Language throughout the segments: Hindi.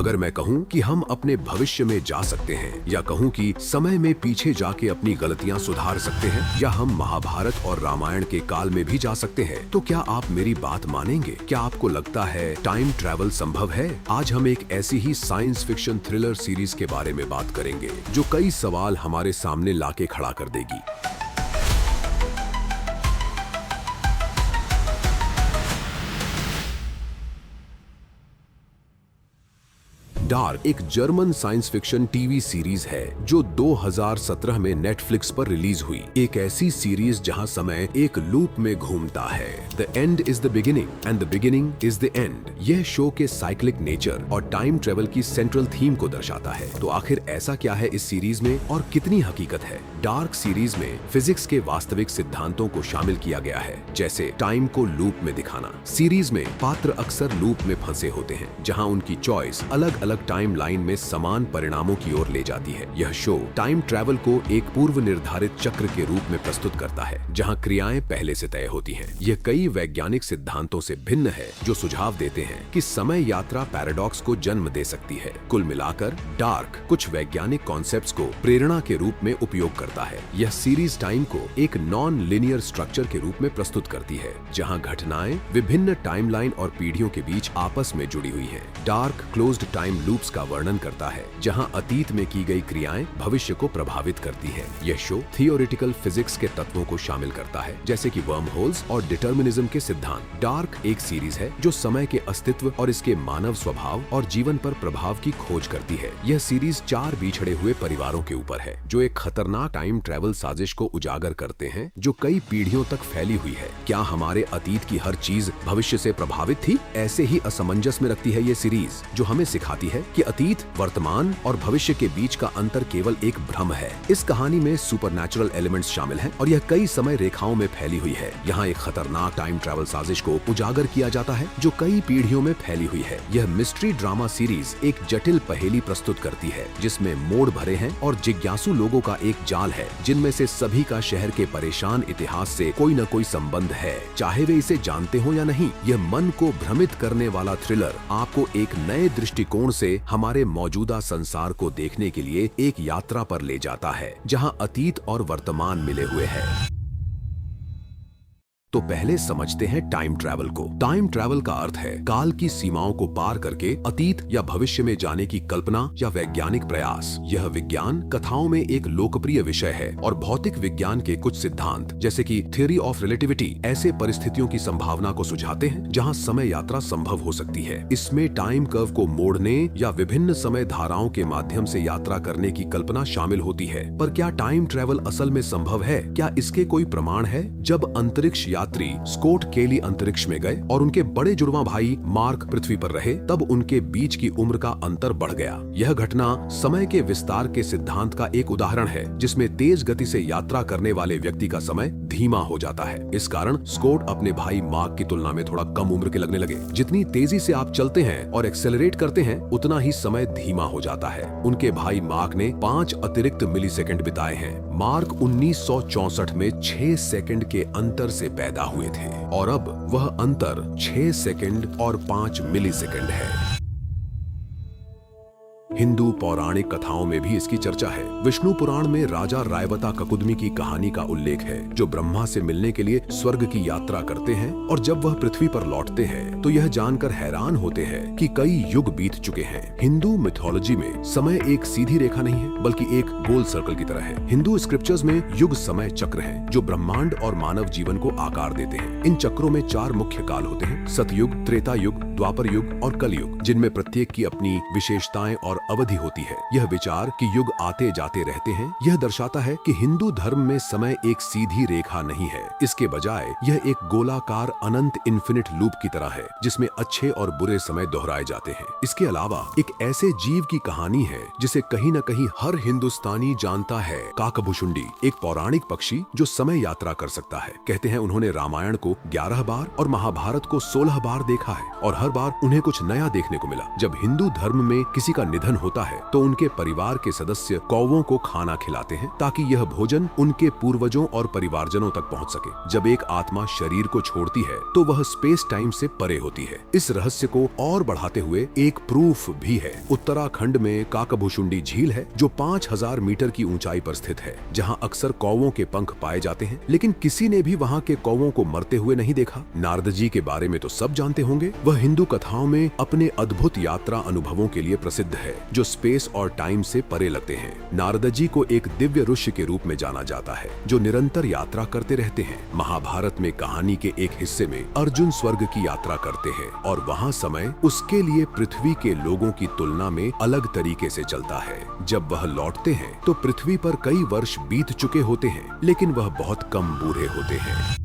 अगर मैं कहूँ कि हम अपने भविष्य में जा सकते हैं, या कहूँ कि समय में पीछे जाके अपनी गलतियाँ सुधार सकते हैं, या हम महाभारत और रामायण के काल में भी जा सकते हैं, तो क्या आप मेरी बात मानेंगे? क्या आपको लगता है टाइम ट्रैवल संभव है? आज हम एक ऐसी ही साइंस फिक्शन थ्रिलर सीरीज के बारे में बात करेंगे जो कई सवाल हमारे सामने लाके खड़ा कर देगी। डार्क एक German science fiction TV series है जो 2017 में नेटफ्लिक्स पर रिलीज हुई। एक ऐसी सीरीज जहां समय एक लूप में घूमता है। The end is the beginning and the beginning is the end. यह शो के साइक्लिक नेचर और टाइम ट्रेवल की सेंट्रल थीम को दर्शाता है। तो आखिर ऐसा क्या है इस सीरीज में और कितनी हकीकत है? डार्क सीरीज में फिजिक्स के वास्तविक सिद्धांतों को शामिल किया गया है, जैसे टाइम को लूप में दिखाना। सीरीज में पात्र अक्सर लूप में फंसे होते हैं, जहां उनकी चॉइस अलग अलग टाइम लाइन में समान परिणामों की ओर ले जाती है। यह शो टाइम ट्रैवल को एक पूर्व निर्धारित चक्र के रूप में प्रस्तुत करता है, जहां क्रियाएं पहले से तय होती हैं। यह कई वैज्ञानिक सिद्धांतों से भिन्न है जो सुझाव देते हैं कि समय यात्रा पैराडॉक्स को जन्म दे सकती है। कुल मिलाकर डार्क कुछ वैज्ञानिक कॉन्सेप्ट्स को प्रेरणा के रूप में उपयोग करता है। यह सीरीज टाइम को एक नॉन लिनियर स्ट्रक्चर के रूप में प्रस्तुत करती है, जहां घटनाएं विभिन्न टाइमलाइन और पीढ़ियों के बीच आपस में जुड़ी हुई हैं। डार्क क्लोज्ड टाइम लूप्स का वर्णन करता है, जहां अतीत में की गई क्रियाएं भविष्य को प्रभावित करती है। यह शो थियोरेटिकल फिजिक्स के तत्वों को शामिल करता है, जैसे कि वर्म होल्स और डिटर्मिनिज्म के सिद्धांत। डार्क एक सीरीज है जो समय के अस्तित्व और इसके मानव स्वभाव और जीवन पर प्रभाव की खोज करती है। यह सीरीज 4 बिछड़े हुए परिवारों के ऊपर है, जो एक खतरनाक टाइम ट्रैवल साजिश को उजागर करते हैं, जो कई पीढ़ियों तक फैली हुई है। क्या हमारे अतीत की हर चीज भविष्य से प्रभावित थी? ऐसे ही असमंजस में रखती है ये सीरीज, जो हमें सिखाती है कि अतीत, वर्तमान और भविष्य के बीच का अंतर केवल एक भ्रम है। इस कहानी में सुपरनैचुरल एलिमेंट्स शामिल हैं और यह कई समय रेखाओं में फैली हुई है। यहाँ एक खतरनाक टाइम ट्रैवल साजिश को उजागर किया जाता है, जो कई पीढ़ियों में फैली हुई है। यह मिस्ट्री ड्रामा सीरीज एक जटिल पहेली प्रस्तुत करती है, जिसमें मोड़ भरे हैं और जिज्ञासु लोगों का एक जाल है, जिनमें से सभी का शहर के परेशान इतिहास से कोई न कोई संबंध है, चाहे वे इसे जानते हो या नहीं। यह मन को भ्रमित करने वाला थ्रिलर आपको एक नए दृष्टिकोण से हमारे मौजूदा संसार को देखने के लिए एक यात्रा पर ले जाता है, जहां अतीत और वर्तमान मिले हुए हैं। तो पहले समझते हैं टाइम ट्रैवल को। टाइम ट्रैवल का अर्थ है काल की सीमाओं को पार करके अतीत या भविष्य में जाने की कल्पना या वैज्ञानिक प्रयास। यह विज्ञान कथाओं में एक लोकप्रिय विषय है और भौतिक विज्ञान के कुछ सिद्धांत, जैसे कि थ्योरी ऑफ रिलेटिविटी, ऐसे परिस्थितियों की संभावना को सुझाते हैं जहां समय यात्रा संभव हो सकती है। इसमें टाइम कर्व को मोड़ने या विभिन्न समय धाराओं के माध्यम से यात्रा करने की कल्पना शामिल होती है। पर क्या टाइम ट्रैवल असल में संभव है? क्या इसके कोई प्रमाण है? जब अंतरिक्ष यात्री स्कॉट केली अंतरिक्ष में गए और उनके बड़े जुड़वा भाई मार्क पृथ्वी पर रहे, तब उनके बीच की उम्र का अंतर बढ़ गया। यह घटना समय के विस्तार के सिद्धांत का एक उदाहरण है, जिसमें तेज गति से यात्रा करने वाले व्यक्ति का समय धीमा हो जाता है। इस कारण स्कॉट अपने भाई मार्क की तुलना में थोड़ा कम उम्र के लगने लगे। जितनी तेजी से आप चलते हैं और एक्सेलरेट करते हैं, उतना ही समय धीमा हो जाता है। उनके भाई मार्क ने 5 अतिरिक्त मिलीसेकंड बिताए हैं। मार्क 1964 में 6 सेकंड के अंतर से पैदा हुए थे और अब वह अंतर 6 सेकंड और 5 मिलीसेकंड है। हिंदू पौराणिक कथाओं में भी इसकी चर्चा है। विष्णु पुराण में राजा रायवता ककुदमी की कहानी का उल्लेख है, जो ब्रह्मा से मिलने के लिए स्वर्ग की यात्रा करते हैं और जब वह पृथ्वी पर लौटते हैं तो यह जानकर हैरान होते हैं कि कई युग बीत चुके हैं। हिंदू मिथोलॉजी में समय एक सीधी रेखा नहीं है, बल्कि एक गोल सर्कल की तरह है। हिंदू स्क्रिप्चर्स में युग समय चक्र हैं, जो ब्रह्मांड और मानव जीवन को आकार देते हैं। इन चक्रों में 4 मुख्य काल होते हैं: सतयुग, त्रेता युग, द्वापर युग और कलयुग, जिनमें प्रत्येक की अपनी विशेषताएं और अवधि होती है। यह विचार कि युग आते जाते रहते हैं, यह दर्शाता है कि हिंदू धर्म में समय एक सीधी रेखा नहीं है। इसके बजाय यह एक गोलाकार अनंत इन्फिनिट लूप की तरह है, जिसमें अच्छे और बुरे समय दोहराए जाते हैं। इसके अलावा एक ऐसे जीव की कहानी है जिसे कहीं न कहीं हर हिंदुस्तानी जानता है। काकभुशुंडी एक पौराणिक पक्षी जो समय यात्रा कर सकता है। कहते हैं उन्होंने रामायण को 11 बार और महाभारत को 16 बार देखा है और हर बार उन्हें कुछ नया देखने को मिला। जब हिंदू धर्म में किसी का निधन निधन होता है तो उनके परिवार के सदस्य कौवों को खाना खिलाते हैं ताकि यह भोजन उनके पूर्वजों और परिवारजनों तक पहुंच सके। जब एक आत्मा शरीर को छोड़ती है तो वह स्पेस टाइम से परे होती है। इस रहस्य को और बढ़ाते हुए एक प्रूफ भी है। उत्तराखंड में काकभुशुंडी झील है जो 5000 मीटर की ऊंचाई पर स्थित है, जहां अक्सर कौवों के पंख पाए जाते हैं, लेकिन किसी ने भी वहां के कौवों को मरते हुए नहीं देखा। नारद जी के बारे में तो सब जानते होंगे। वह हिंदू कथाओं में अपने अद्भुत यात्रा अनुभवों के लिए प्रसिद्ध है जो स्पेस और टाइम से परे लगते हैं। नारद जी को एक दिव्य ऋषि के रूप में जाना जाता है जो निरंतर यात्रा करते रहते हैं। महाभारत में कहानी के एक हिस्से में अर्जुन स्वर्ग की यात्रा करते हैं और वहाँ समय उसके लिए पृथ्वी के लोगों की तुलना में अलग तरीके से चलता है। जब वह लौटते हैं तो पृथ्वी पर कई वर्ष बीत चुके होते हैं, लेकिन वह बहुत कम बूढ़े होते हैं।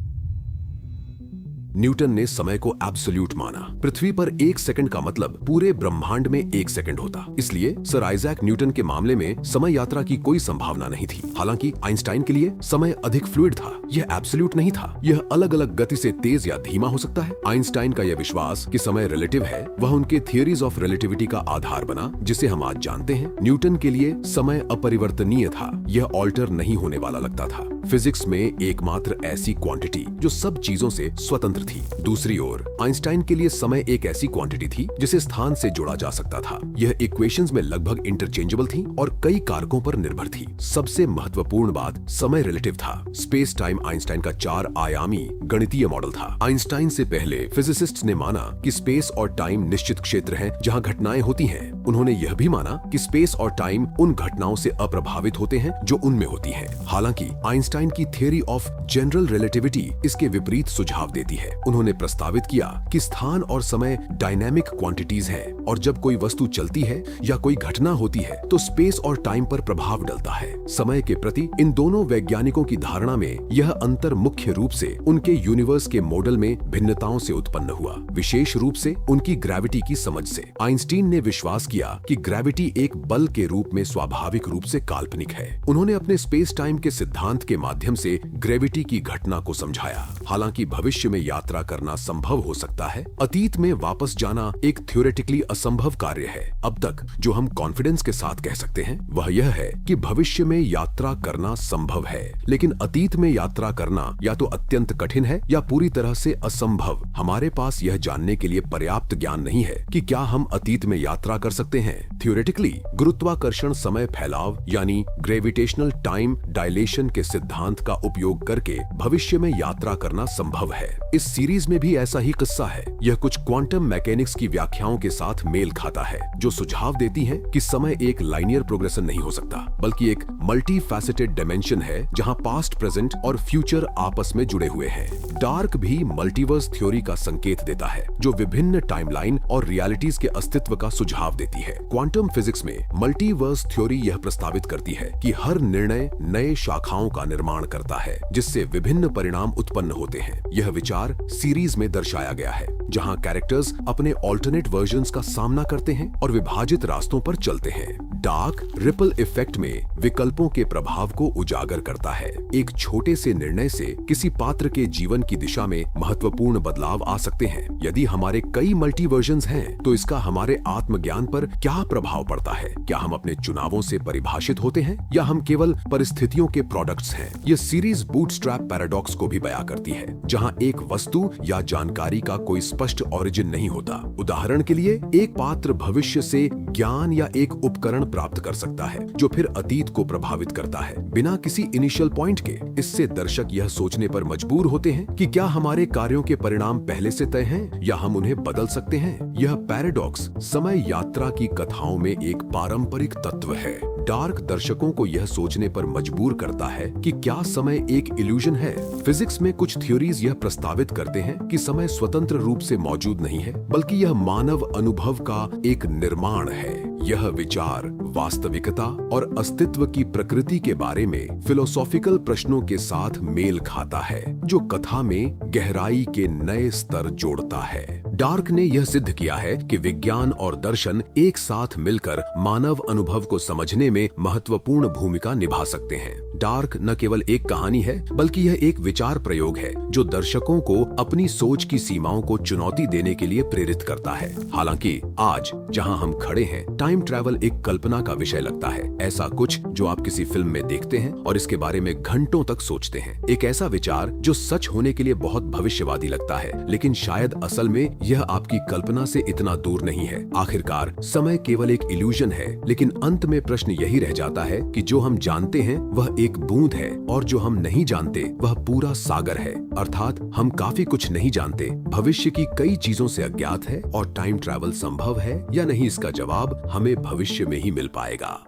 न्यूटन ने समय को एब्सोल्यूट माना। पृथ्वी पर 1 सेकंड का मतलब पूरे ब्रह्मांड में 1 सेकंड होता। इसलिए सर आइजैक न्यूटन के मामले में समय यात्रा की कोई संभावना नहीं थी। हालांकि आइंस्टाइन के लिए समय अधिक फ्लूइड था। यह एब्सोल्यूट नहीं था। यह अलग अलग गति से तेज या धीमा हो सकता है। आइंस्टाइन का यह विश्वास कि समय रिलेटिव है, वह उनके थियरीज ऑफ रिलेटिविटी का आधार बना, जिसे हम आज जानते हैं। न्यूटन के लिए समय अपरिवर्तनीय था। यह ऑल्टर नहीं होने वाला लगता था। फिजिक्स में एकमात्र ऐसी क्वांटिटी जो सब चीजों से स्वतंत्र थी। दूसरी ओर आइंस्टाइन के लिए समय एक ऐसी क्वांटिटी थी जिसे स्थान से जोड़ा जा सकता था। यह इक्वेशंस में लगभग इंटरचेंजेबल थी और कई कारकों पर निर्भर थी। सबसे महत्वपूर्ण बात समय रिलेटिव था। स्पेस टाइम आइंस्टाइन का 4 आयामी गणितीय मॉडल था। आइंस्टाइन से पहले फिजिसिस्ट्स ने माना कि स्पेस और टाइम निश्चित क्षेत्र हैं जहां घटनाएं होती हैं। उन्होंने यह भी माना कि स्पेस और टाइम उन घटनाओं से अप्रभावित होते हैं जो उनमें होती हैं। हालांकि आइंस्टाइन की थियरी ऑफ जनरल रिलेटिविटी इसके विपरीत सुझाव देती है। उन्होंने प्रस्तावित किया कि स्थान और समय डायनामिक क्वांटिटीज हैं और जब कोई वस्तु चलती है या कोई घटना होती है तो स्पेस और टाइम पर प्रभाव डलता है। समय के प्रति इन दोनों वैज्ञानिकों की धारणा में यह अंतर मुख्य रूप से उनके यूनिवर्स के मॉडल में भिन्नताओं से उत्पन्न हुआ, विशेष रूप से उनकी ग्रेविटी की समझ से। आइंस्टीन ने विश्वास किया कि ग्रेविटी एक बल के रूप में स्वाभाविक रूप से काल्पनिक है। उन्होंने अपने स्पेस टाइम के सिद्धांत के माध्यम से ग्रेविटी की घटना को समझाया। हालांकि भविष्य में यात्रा करना संभव हो सकता है, अतीत में वापस जाना एक थ्योरेटिकली असंभव कार्य है। अब तक जो हम कॉन्फिडेंस के साथ कह सकते हैं वह यह है कि भविष्य में यात्रा करना संभव है, लेकिन अतीत में यात्रा करना या तो अत्यंत कठिन है या पूरी तरह से असंभव। हमारे पास यह जानने के लिए पर्याप्त ज्ञान नहीं है कि क्या हम अतीत में यात्रा कर सकते हैं। थ्योरेटिकली गुरुत्वाकर्षण समय फैलाव यानी ग्रेविटेशनल टाइम डायलेशन के सिद्धांत का उपयोग करके भविष्य में यात्रा करना संभव है। इस सीरीज में भी ऐसा ही किस्सा है। यह कुछ क्वांटम मैकेनिक्स की व्याख्याओं के साथ मेल खाता है जो सुझाव देती हैं कि समय एक लाइनियर प्रोग्रेशन नहीं हो सकता, बल्कि एक मल्टी फैसेटेड डायमेंशन है जहां पास्ट, प्रेजेंट और फ्यूचर आपस में जुड़े हुए हैं। डार्क भी मल्टीवर्स थ्योरी का संकेत देता है जो विभिन्न टाइमलाइन और रियलिटीज के अस्तित्व का सुझाव देती है। क्वांटम फिजिक्स में मल्टीवर्स थ्योरी यह प्रस्तावित करती है कि हर निर्णय नए शाखाओं का निर्माण करता है जिससे विभिन्न परिणाम उत्पन्न होते हैं। यह विचार सीरीज में दर्शाया गया है जहां कैरेक्टर्स अपने ऑल्टरनेट वर्जन्स का सामना करते हैं और विभाजित रास्तों पर चलते हैं। डार्क रिपल इफेक्ट में विकल्पों के प्रभाव को उजागर करता है। एक छोटे से निर्णय से किसी पात्र के जीवन की दिशा में महत्वपूर्ण बदलाव आ सकते हैं। यदि हमारे कई मल्टीवर्जन्स हैं तो इसका हमारे आत्मज्ञान पर क्या प्रभाव पड़ता है? क्या हम अपने चुनावों से परिभाषित होते हैं या हम केवल परिस्थितियों के प्रोडक्ट्स हैं? यह सीरीज बूटस्ट्रैप पैराडॉक्स को भी बयां करती है जहां एक वस्तु या जानकारी का कोई स्पष्ट ओरिजिन नहीं होता। उदाहरण के लिए एक पात्र भविष्य से ज्ञान या एक उपकरण प्राप्त कर सकता है जो फिर अतीत को प्रभावित करता है बिना किसी इनिशियल पॉइंट के। इससे दर्शक यह सोचने पर मजबूर होते हैं कि क्या हमारे कार्यों के परिणाम पहले से तय हैं या हम उन्हें बदल सकते हैं। यह पैराडॉक्स समय यात्रा की कथाओं में एक पारंपरिक तत्व है। डार्क दर्शकों को यह सोचने पर मजबूर करता है कि क्या समय एक इल्यूजन है। फिजिक्स में कुछ थ्योरीज यह प्रस्तावित करते हैं कि समय स्वतंत्र रूप से मौजूद नहीं है, बल्कि यह मानव अनुभव का एक निर्माण है। यह विचार वास्तविकता और अस्तित्व की प्रकृति के बारे में फिलोसॉफिकल प्रश्नों के साथ मेल खाता है जो कथा में गहराई के नए स्तर जोड़ता है। डार्क ने यह सिद्ध किया है कि विज्ञान और दर्शन एक साथ मिलकर मानव अनुभव को समझने में महत्वपूर्ण भूमिका निभा सकते हैं। डार्क न केवल एक कहानी है बल्कि यह एक विचार प्रयोग है जो दर्शकों को अपनी सोच की सीमाओं को चुनौती देने के लिए प्रेरित करता है। हालांकि आज जहां हम खड़े हैं टाइम टाइम ट्रैवल एक कल्पना का विषय लगता है, ऐसा कुछ जो आप किसी फिल्म में देखते हैं और इसके बारे में घंटों तक सोचते हैं। एक ऐसा विचार जो सच होने के लिए बहुत भविष्यवादी लगता है, लेकिन शायद असल में यह आपकी कल्पना से इतना दूर नहीं है। आखिरकार समय केवल एक इल्यूजन है, लेकिन अंत में प्रश्न यही रह जाता है कि जो हम जानते हैं वह एक बूंद है और जो हम नहीं जानते वह पूरा सागर है। अर्थात हम काफी कुछ नहीं जानते, भविष्य की कई चीजों से अज्ञात है और टाइम ट्रैवल संभव है या नहीं, इसका जवाब हमें भविष्य में ही मिल पाएगा।